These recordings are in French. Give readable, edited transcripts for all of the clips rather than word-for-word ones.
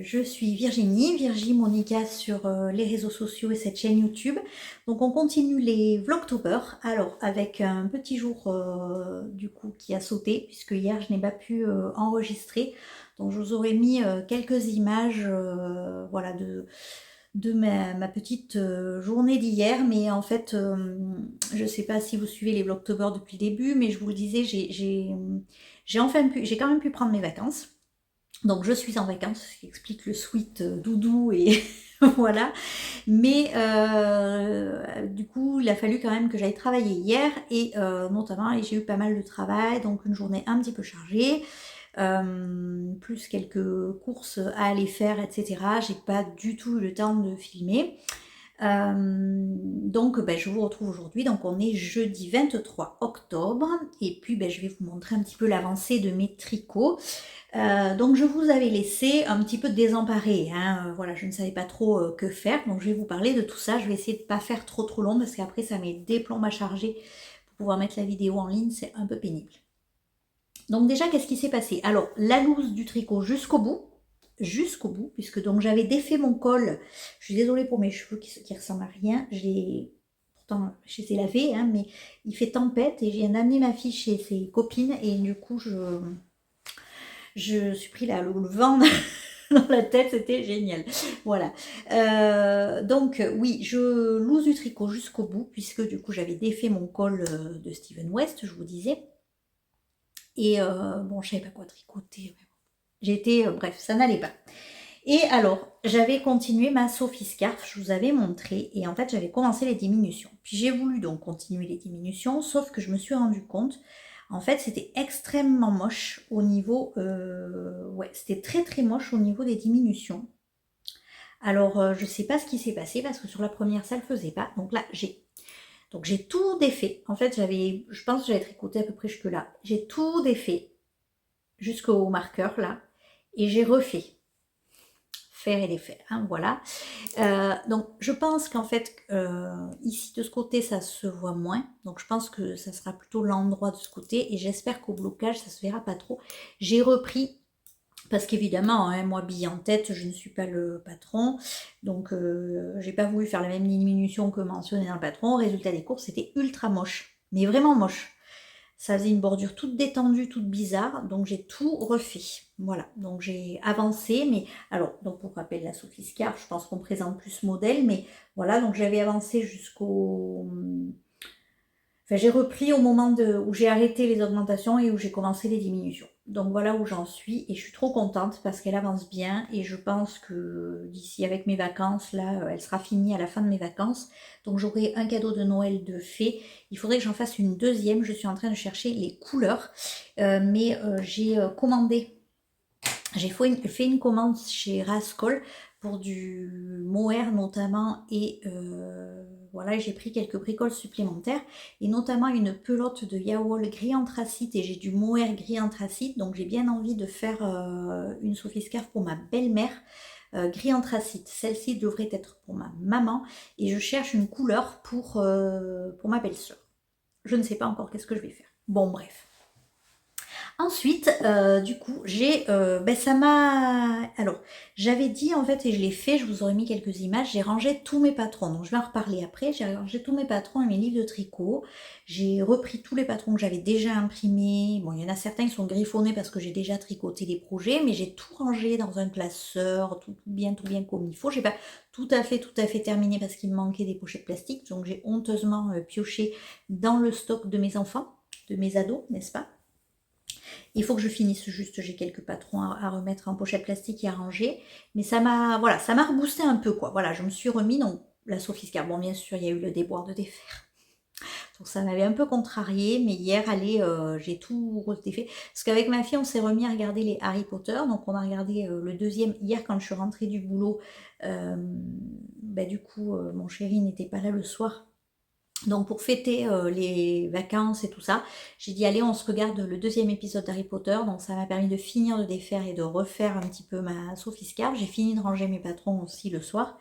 je suis Virginie Monica sur les réseaux sociaux et cette chaîne YouTube. Donc on continue les Vlogtober. Alors avec un petit jour du coup qui a sauté puisque hier je n'ai pas pu enregistrer. Donc je vous aurais mis quelques images voilà, de ma petite journée d'hier. Mais en fait je ne sais pas si vous suivez les Vlogtober depuis le début, mais je vous le disais, j'ai quand même pu prendre mes vacances. Donc je suis en vacances, ce qui explique le sweat doudou et voilà. Mais du coup, il a fallu quand même que j'aille travailler hier et notamment, et j'ai eu pas mal de travail, donc une journée un petit peu chargée, plus quelques courses à aller faire, etc. J'ai pas du tout eu le temps de filmer. Donc je vous retrouve aujourd'hui, donc on est jeudi 23 octobre et puis je vais vous montrer un petit peu l'avancée de mes tricots. Donc je vous avais laissé un petit peu désemparée, hein. Voilà, je ne savais pas trop que faire, donc je vais vous parler de tout ça. Je vais essayer de ne pas faire trop long parce qu'après ça met des plombs à charger pour pouvoir mettre la vidéo en ligne, c'est un peu pénible. Donc déjà, qu'est-ce qui s'est passé? Alors, la loose du tricot jusqu'au bout, puisque donc j'avais défait mon col. Je suis désolée pour mes cheveux qui ressemblent à rien. Pourtant, je les ai lavés, hein, mais il fait tempête et j'ai amené ma fille chez ses copines et du coup, je suis pris le vent dans la tête, c'était génial. Voilà. Donc oui, je loose du tricot jusqu'au bout, puisque du coup j'avais défait mon col de Steven West, je vous disais. Et bon, je savais pas quoi tricoter. J'étais, bref, ça n'allait pas. Et alors, j'avais continué ma Sophie Scarf, je vous avais montré, et en fait j'avais commencé les diminutions. Puis j'ai voulu donc continuer les diminutions, sauf que je me suis rendu compte, en fait c'était extrêmement moche au niveau, ouais, c'était très moche au niveau des diminutions. Alors je sais pas ce qui s'est passé, parce que sur la première ça le faisait pas, donc là j'ai tout défait. En fait je pense que j'avais tricoté à peu près jusque là. J'ai tout défait jusqu'au marqueur là, et j'ai refait. Faire et défaire, hein, voilà. Donc je pense qu'en fait ici de ce côté ça se voit moins, donc je pense que ça sera plutôt l'endroit de ce côté et j'espère qu'au blocage ça se verra pas trop. J'ai repris parce qu'évidemment hein, moi bille en tête, je ne suis pas le patron, donc j'ai pas voulu faire la même diminution que mentionné dans le patron. Résultat des courses, c'était ultra moche, mais vraiment moche. Ça faisait une bordure toute détendue, toute bizarre, donc j'ai tout refait. Voilà, donc j'ai avancé, mais alors, donc pour rappel la Sophie Scarf, je pense qu'on présente plus modèle, mais voilà, donc j'avais avancé jusqu'au... Enfin, j'ai repris au moment où j'ai arrêté les augmentations et où j'ai commencé les diminutions. Donc voilà où j'en suis et je suis trop contente parce qu'elle avance bien et je pense que d'ici avec mes vacances, là, elle sera finie à la fin de mes vacances. Donc j'aurai un cadeau de Noël de fée. Il faudrait que j'en fasse une deuxième. Je suis en train de chercher les couleurs, mais j'ai commandé. J'ai fait une commande chez Rascol pour du mohair notamment et voilà, j'ai pris quelques bricoles supplémentaires et notamment une pelote de Yawol gris anthracite et j'ai du mohair gris anthracite, donc j'ai bien envie de faire une Sophie Scarf pour ma belle-mère gris anthracite. Celle-ci devrait être pour ma maman et je cherche une couleur pour ma belle-sœur. Je ne sais pas encore qu'est-ce que je vais faire. Bon bref. Ensuite, du coup, ça m'a... Alors, j'avais dit, en fait, et je l'ai fait, je vous aurais mis quelques images, j'ai rangé tous mes patrons. Donc, je vais en reparler après. J'ai rangé tous mes patrons et mes livres de tricot. J'ai repris tous les patrons que j'avais déjà imprimés. Bon, il y en a certains qui sont griffonnés parce que j'ai déjà tricoté des projets, mais j'ai tout rangé dans un classeur, tout bien comme il faut. J'ai pas tout à fait terminé parce qu'il me manquait des pochettes plastiques. Donc, j'ai honteusement pioché dans le stock de mes enfants, de mes ados, n'est-ce pas? Il faut que je finisse juste, j'ai quelques patrons à remettre en pochette plastique et à ranger. Mais ça m'a reboosté un peu, quoi. Voilà, je me suis remis, donc la Sophie Scarf. Bon, bien sûr, il y a eu le déboire de défaire. Donc ça m'avait un peu contrarié, mais hier, allez, j'ai tout redéfait. Parce qu'avec ma fille, on s'est remis à regarder les Harry Potter. Donc on a regardé le deuxième hier quand je suis rentrée du boulot. Du coup, mon chéri n'était pas là le soir. Donc pour fêter les vacances et tout ça, j'ai dit allez on se regarde le deuxième épisode d'Harry Potter. Donc ça m'a permis de finir de défaire et de refaire un petit peu ma Sophie Scarf. J'ai fini de ranger mes patrons aussi le soir.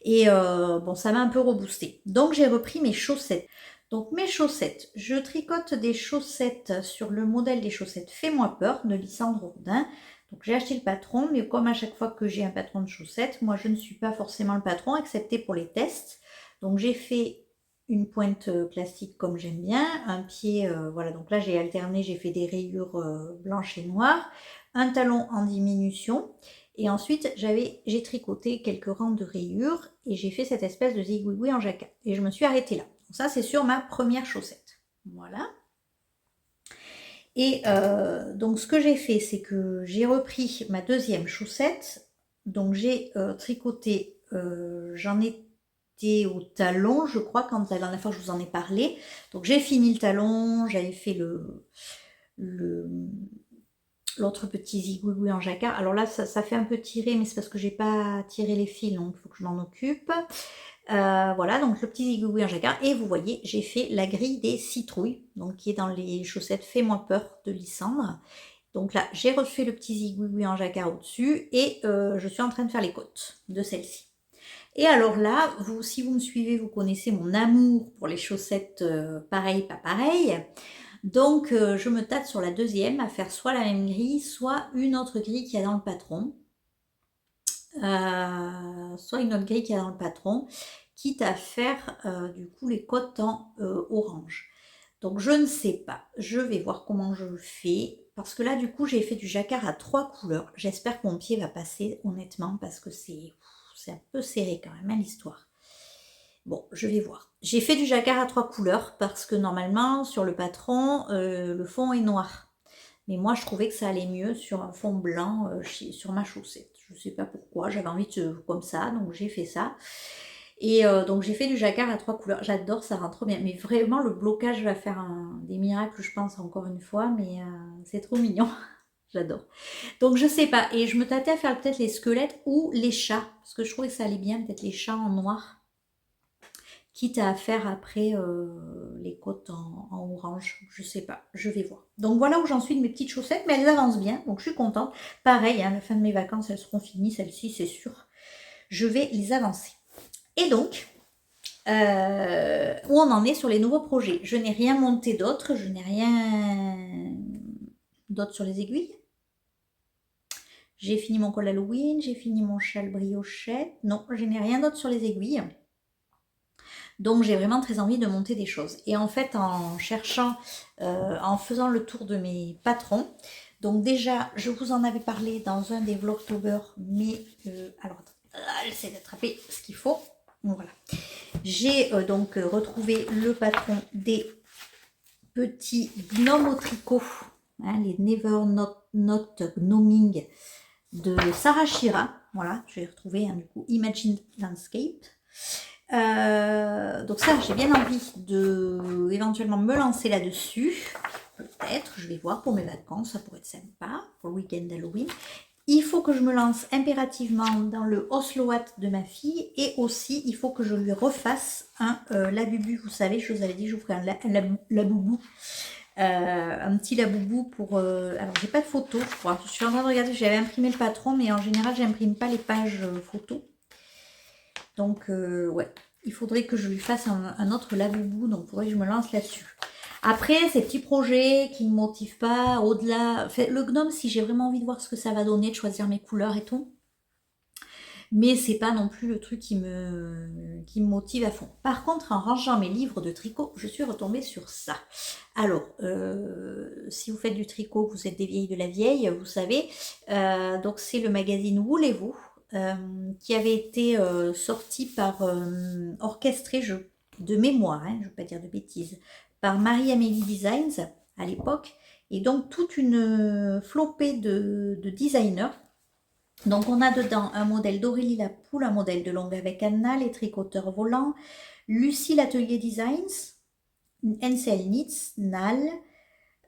Et bon ça m'a un peu reboosté. Donc j'ai repris mes chaussettes. Donc mes chaussettes, je tricote des chaussettes sur le modèle des chaussettes Fais-moi peur de Lysandre Rodin. Donc j'ai acheté le patron, mais comme à chaque fois que j'ai un patron de chaussettes, moi je ne suis pas forcément le patron, excepté pour les tests. Donc j'ai fait une pointe classique comme j'aime bien, un pied, voilà, donc là j'ai alterné, j'ai fait des rayures blanches et noires, un talon en diminution, et ensuite j'ai tricoté quelques rangs de rayures, et j'ai fait cette espèce de zigouigoui en jacquard, et je me suis arrêtée là. Donc ça c'est sur ma première chaussette, voilà. Et donc ce que j'ai fait, c'est que j'ai repris ma deuxième chaussette. Donc j'ai tricoté, j'en étais au talon, je crois, quand la dernière fois je vous en ai parlé. Donc j'ai fini le talon, j'avais fait l'autre petit zigouigoui en jacquard. Alors là, ça fait un peu tirer, mais c'est parce que j'ai pas tiré les fils, donc il faut que je m'en occupe. Voilà, donc le petit zigouigoui en jacquard. Et vous voyez, j'ai fait la grille des citrouilles, donc qui est dans les chaussettes Fais-moi peur de Lysandre. Donc là, j'ai refait le petit zigouigoui en jacquard au-dessus et je suis en train de faire les côtes de celle-ci. Et alors là, si vous me suivez, vous connaissez mon amour pour les chaussettes pareil, pas pareil. Donc je me tâte sur la deuxième à faire soit la même grille, soit une autre grille qu'il y a dans le patron. Soit une autre grille qu'il y a dans le patron, quitte à faire du coup les côtes en orange. Donc je ne sais pas, je vais voir comment je le fais, parce que là du coup j'ai fait du jacquard à 3 couleurs. J'espère que mon pied va passer honnêtement, parce que c'est un peu serré quand même, hein, l'histoire. Bon, je vais voir. J'ai fait du jacquard à 3 couleurs, parce que normalement sur le patron, le fond est noir. Mais moi, je trouvais que ça allait mieux sur un fond blanc sur ma chaussette. Je ne sais pas pourquoi, j'avais envie de comme ça, donc j'ai fait ça. Et donc j'ai fait du jacquard à 3 couleurs. J'adore, ça rend trop bien. Mais vraiment, le blocage va faire des miracles, je pense, encore une fois. Mais c'est trop mignon. J'adore. Donc je sais pas. Et je me tâtais à faire peut-être les squelettes ou les chats. Parce que je trouvais que ça allait bien, peut-être les chats en noir. Quitte à faire après les côtes en orange, je sais pas, je vais voir. Donc voilà où j'en suis de mes petites chaussettes, mais elles avancent bien, donc je suis contente. Pareil, à la fin de mes vacances, elles seront finies, celles-ci, c'est sûr. Je vais les avancer. Et donc, où on en est sur les nouveaux projets? Je n'ai rien monté d'autre, je n'ai rien d'autre sur les aiguilles. J'ai fini mon col Halloween, j'ai fini mon châle briochette. Non, je n'ai rien d'autre sur les aiguilles. Donc j'ai vraiment très envie de monter des choses. Et en fait, en cherchant, en faisant le tour de mes patrons, donc déjà, je vous en avais parlé dans un des Vlogtober, mais alors, j'essaie d'attraper ce qu'il faut. Voilà. J'ai donc retrouvé le patron des petits gnomes au tricot, hein, les Never Not Gnoming de Sarah Shira. Voilà, j'ai retrouvé du coup Imagine Landscape. Donc ça, j'ai bien envie de éventuellement me lancer là-dessus. Peut-être, je vais voir pour mes vacances, ça pourrait être sympa, pour le week-end d'Halloween. Il faut que je me lance impérativement dans le Osloat de ma fille, et aussi il faut que je lui refasse un labubu. Vous savez, je vous avais dit que je vous ferai un laboubou. Un petit laboubou pour... alors, j'ai pas de photos, je crois. Je suis en train de regarder, j'avais imprimé le patron, mais en général, j'imprime pas les pages photos. Donc, ouais, il faudrait que je lui fasse un autre laboubou, donc il faudrait que je me lance là-dessus. Après, ces petits projets qui ne me motivent pas, au-delà... Le gnome, si j'ai vraiment envie de voir ce que ça va donner, de choisir mes couleurs et tout. Mais c'est pas non plus le truc qui me motive à fond. Par contre, en rangeant mes livres de tricot, je suis retombée sur ça. Alors, si vous faites du tricot, vous êtes des vieilles de la vieille, vous savez. Donc, c'est le magazine Voulez-vous, qui avait été sorti par, orchestré, de mémoire, hein, je ne veux pas dire de bêtises, par Marie-Amélie Designs à l'époque. Et donc, toute une flopée de designers. Donc on a dedans un modèle d'Aurélie Lapoule, un modèle de Longue avec Anna, les tricoteurs volants, Lucie l'Atelier Designs, NCL Knits, Nal,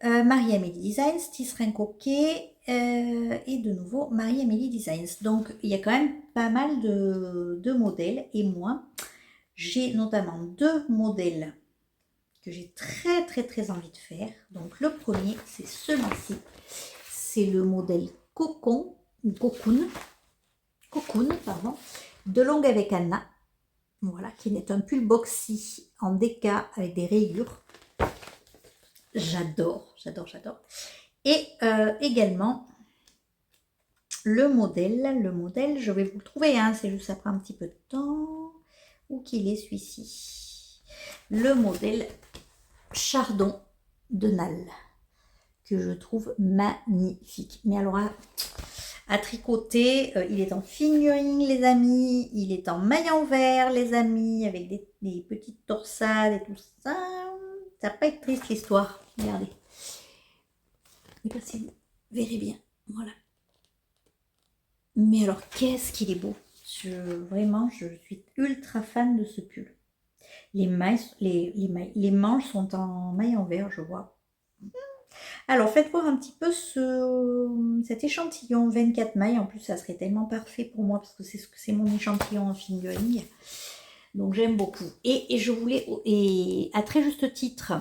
Marie-Amélie Designs, Tisserand Coquet et de nouveau Marie-Amélie Designs. Donc il y a quand même pas mal de modèles, et moi j'ai notamment 2 modèles que j'ai très envie de faire. Donc le premier, c'est celui-ci, c'est le modèle Cocoon, pardon, de Longue avec Anna, voilà, qui est un pull boxy en déca avec des rayures. J'adore. Et également le modèle, je vais vous le trouver, hein, c'est juste ça prend un petit peu de temps. Où qu'il est celui-ci? Le modèle Chardon de Nal, que je trouve magnifique. Mais alors à tricoter, il est en fingering les amis, il est en maillot vert les amis, avec des petites torsades et tout ça. Ça va pas être triste l'histoire, regardez. Je ne sais pas si vous verrez bien, voilà. Mais alors qu'est-ce qu'il est beau. Vraiment, je suis ultra fan de ce pull. Les manches sont en maille en vert, je vois. Alors, faites voir un petit peu cet échantillon 24 mailles. En plus, ça serait tellement parfait pour moi parce que c'est mon échantillon en fingering. Donc, j'aime beaucoup. Et je voulais, et à très juste titre,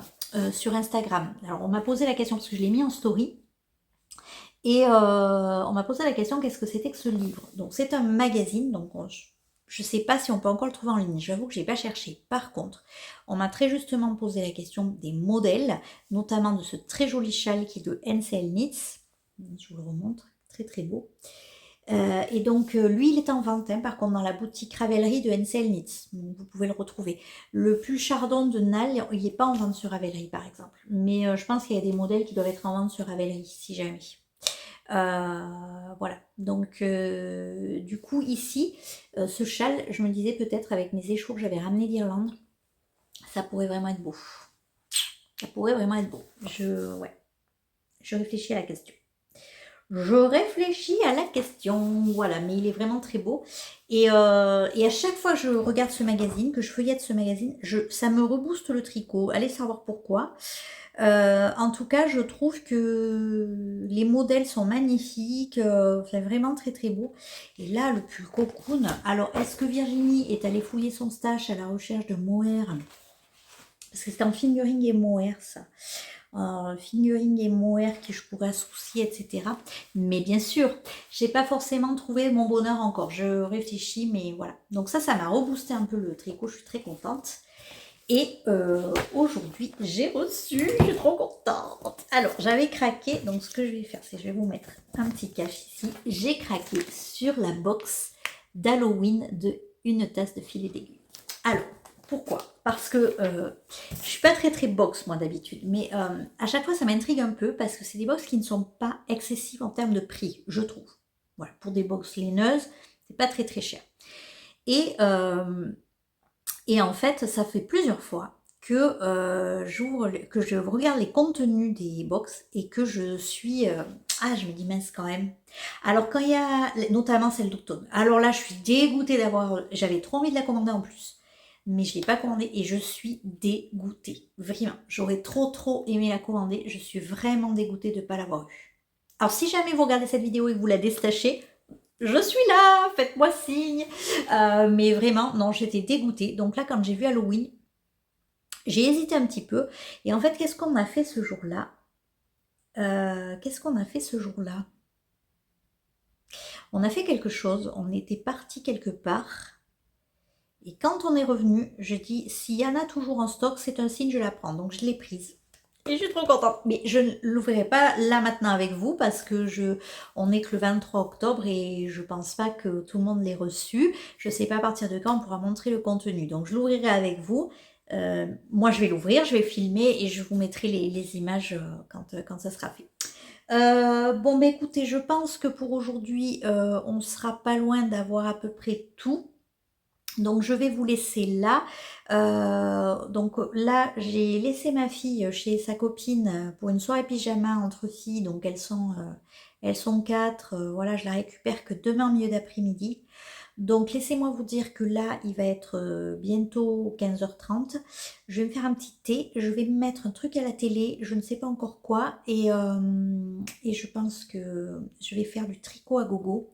sur Instagram. Alors, on m'a posé la question parce que je l'ai mis en story. Et on m'a posé la question, qu'est-ce que c'était que ce livre? Donc, c'est un magazine. Donc, je ne sais pas si on peut encore le trouver en ligne, j'avoue que je n'ai pas cherché. Par contre, on m'a très justement posé la question des modèles, notamment de ce très joli châle qui est de NCL Knits. Je vous le remontre, très très beau. Et donc, lui, il est en vente, hein, par contre, dans la boutique Ravelry de NCL Knits. Donc, vous pouvez le retrouver. Le pull Chardon de Nal, il n'est pas en vente sur Ravelry, par exemple. Mais je pense qu'il y a des modèles qui doivent être en vente sur Ravelry, si jamais. Voilà, donc du coup ici, ce châle, je me disais peut-être avec mes échos que j'avais ramenés d'Irlande, ça pourrait vraiment être beau. Ça pourrait vraiment être beau. Je réfléchis à la question. Je réfléchis à la question, voilà, mais il est vraiment très beau. Et à chaque fois que je regarde ce magazine, que je feuillette ce magazine, ça me rebooste le tricot. Allez savoir pourquoi. En tout cas, je trouve que les modèles sont magnifiques, c'est vraiment très très beau. Et là, le pull cocoon. Alors, est-ce que Virginie est allée fouiller son stash à la recherche de mohair? Parce que c'est en fingering et mohair, ça. Fingering et mohair que je pourrais associer, etc. Mais bien sûr, j'ai pas forcément trouvé mon bonheur encore. Je réfléchis, mais voilà. Donc ça m'a reboosté un peu le tricot. Je suis très contente. Et aujourd'hui, j'ai reçu, je suis trop contente. Alors, j'avais craqué, donc ce que je vais faire, c'est que je vais vous mettre un petit cache ici. J'ai craqué sur la box d'Halloween de Une tasse de filet d'aiguille. Alors, pourquoi? Parce que je suis pas très très box moi d'habitude, mais à chaque fois ça m'intrigue un peu parce que c'est des box qui ne sont pas excessives en termes de prix, je trouve. Voilà, pour des box laineuses, c'est pas très très cher. Et en fait, ça fait plusieurs fois que, que je regarde les contenus des box et que je suis... je me dis mince quand même. Alors quand il y a, notamment celle d'octobre, alors là je suis dégoûtée d'avoir... J'avais trop envie de la commander en plus, mais je ne l'ai pas commandée et je suis dégoûtée. Vraiment, j'aurais trop aimé la commander. Je suis vraiment dégoûtée de ne pas l'avoir eue. Alors si jamais vous regardez cette vidéo et que vous la déstachez, je suis là, faites-moi signe. Mais vraiment, non, j'étais dégoûtée. Donc là, quand j'ai vu Halloween, j'ai hésité un petit peu. Et en fait, qu'est-ce qu'on a fait ce jour-là? On a fait quelque chose. On était parti quelque part. Et quand on est revenu, je dis, s'il y en a toujours en stock, c'est un signe, je la prends. Donc je l'ai prise. Et je suis trop contente. Mais je ne l'ouvrirai pas là maintenant avec vous parce que on est que le 23 octobre et je pense pas que tout le monde l'ait reçu. Je sais pas à partir de quand on pourra montrer le contenu. Donc je l'ouvrirai avec vous. Moi je vais l'ouvrir, je vais filmer et je vous mettrai les images quand ça sera fait. Bon bah écoutez, je pense que pour aujourd'hui on sera pas loin d'avoir à peu près tout. Donc je vais vous laisser là. Donc là j'ai laissé ma fille chez sa copine pour une soirée pyjama entre filles. Donc elles sont 4. Voilà, je la récupère que demain au milieu d'après-midi. Donc laissez-moi vous dire que là il va être bientôt 15h30. Je vais me faire un petit thé. Je vais me mettre un truc à la télé. Je ne sais pas encore quoi. Et je pense que je vais faire du tricot à gogo.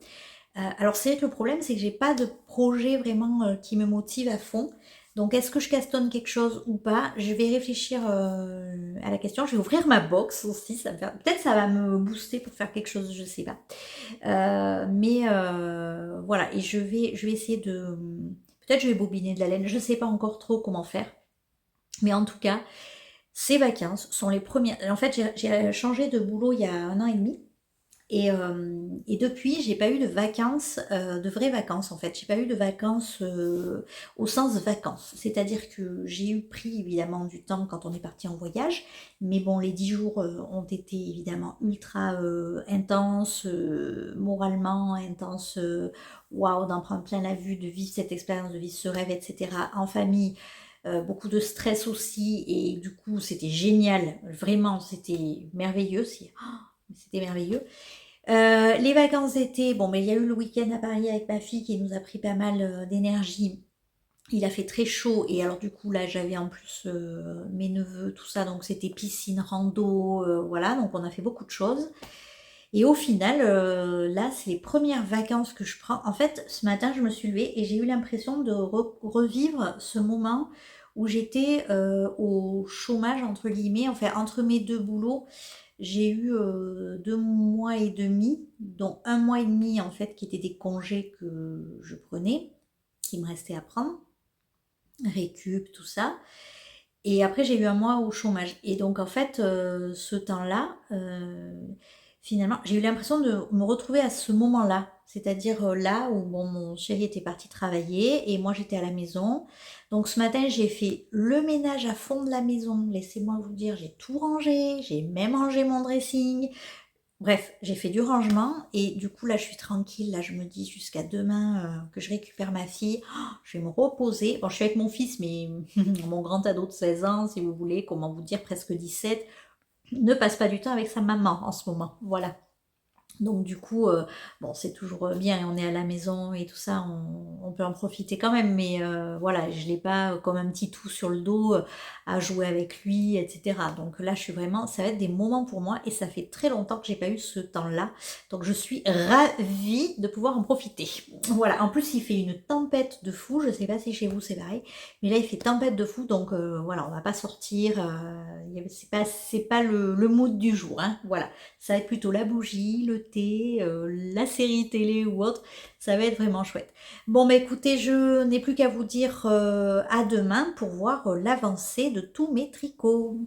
Alors c'est vrai que le problème c'est que j'ai pas de projet vraiment qui me motive à fond. Donc est-ce que je castonne quelque chose ou pas? Je vais réfléchir à la question. Je vais ouvrir ma box aussi. Peut-être ça va me booster pour faire quelque chose, je sais pas. Mais voilà, et je vais essayer de... Peut-être je vais bobiner de la laine. Je sais pas encore trop comment faire. Mais en tout cas, ces vacances sont les premières... En fait, j'ai changé de boulot il y a 1 an et demi. Et depuis, j'ai pas eu de vacances, de vraies vacances en fait. J'ai pas eu de vacances au sens vacances. C'est-à-dire que j'ai eu pris évidemment du temps quand on est parti en voyage, mais bon, les 10 jours ont été évidemment ultra intenses, moralement intenses. Waouh, d'en prendre plein la vue, de vivre cette expérience, de vivre ce rêve, etc. En famille. Beaucoup de stress aussi, et du coup c'était génial, vraiment c'était merveilleux, c'était merveilleux. Les vacances d'été, bon, mais il y a eu le week-end à Paris avec ma fille qui nous a pris pas mal d'énergie. Il a fait très chaud et alors du coup là j'avais en plus mes neveux, tout ça, donc c'était piscine, rando, voilà, donc on a fait beaucoup de choses. Et au final, là c'est les premières vacances que je prends. En fait, ce matin je me suis levée et j'ai eu l'impression de revivre ce moment où j'étais au chômage entre guillemets, enfin entre mes deux boulots. J'ai eu 2 mois et demi, dont 1 mois et demi en fait qui étaient des congés que je prenais, qui me restait à prendre, récup, tout ça. Et après j'ai eu 1 mois au chômage. Et donc en fait, ce temps-là, finalement, j'ai eu l'impression de me retrouver à ce moment-là. C'est-à-dire là où bon, mon chéri était parti travailler et moi j'étais à la maison. Donc ce matin, j'ai fait le ménage à fond de la maison. Laissez-moi vous dire, j'ai tout rangé. J'ai même rangé mon dressing. Bref, j'ai fait du rangement et du coup là je suis tranquille, là je me dis jusqu'à demain que je récupère ma fille, oh, je vais me reposer. Bon, je suis avec mon fils, mais mon grand ado de 16 ans, si vous voulez, comment vous dire, presque 17, ne passe pas du temps avec sa maman en ce moment. Voilà. Donc du coup, bon, c'est toujours bien, on est à la maison et tout ça, on peut en profiter quand même, mais voilà, je l'ai pas comme un petit tout sur le dos à jouer avec lui, etc. Donc là, je suis vraiment, ça va être des moments pour moi et ça fait très longtemps que j'ai pas eu ce temps-là, donc je suis ravie de pouvoir en profiter. Voilà, en plus il fait une tempête de fou, je sais pas si chez vous c'est pareil, mais là il fait tempête de fou, donc voilà, on va pas sortir, c'est pas le mood du jour, hein, voilà. Ça va être plutôt la bougie, le thé, la série télé ou autre. Ça va être vraiment chouette. Bon, bah écoutez, je n'ai plus qu'à vous dire à demain pour voir l'avancée de tous mes tricots.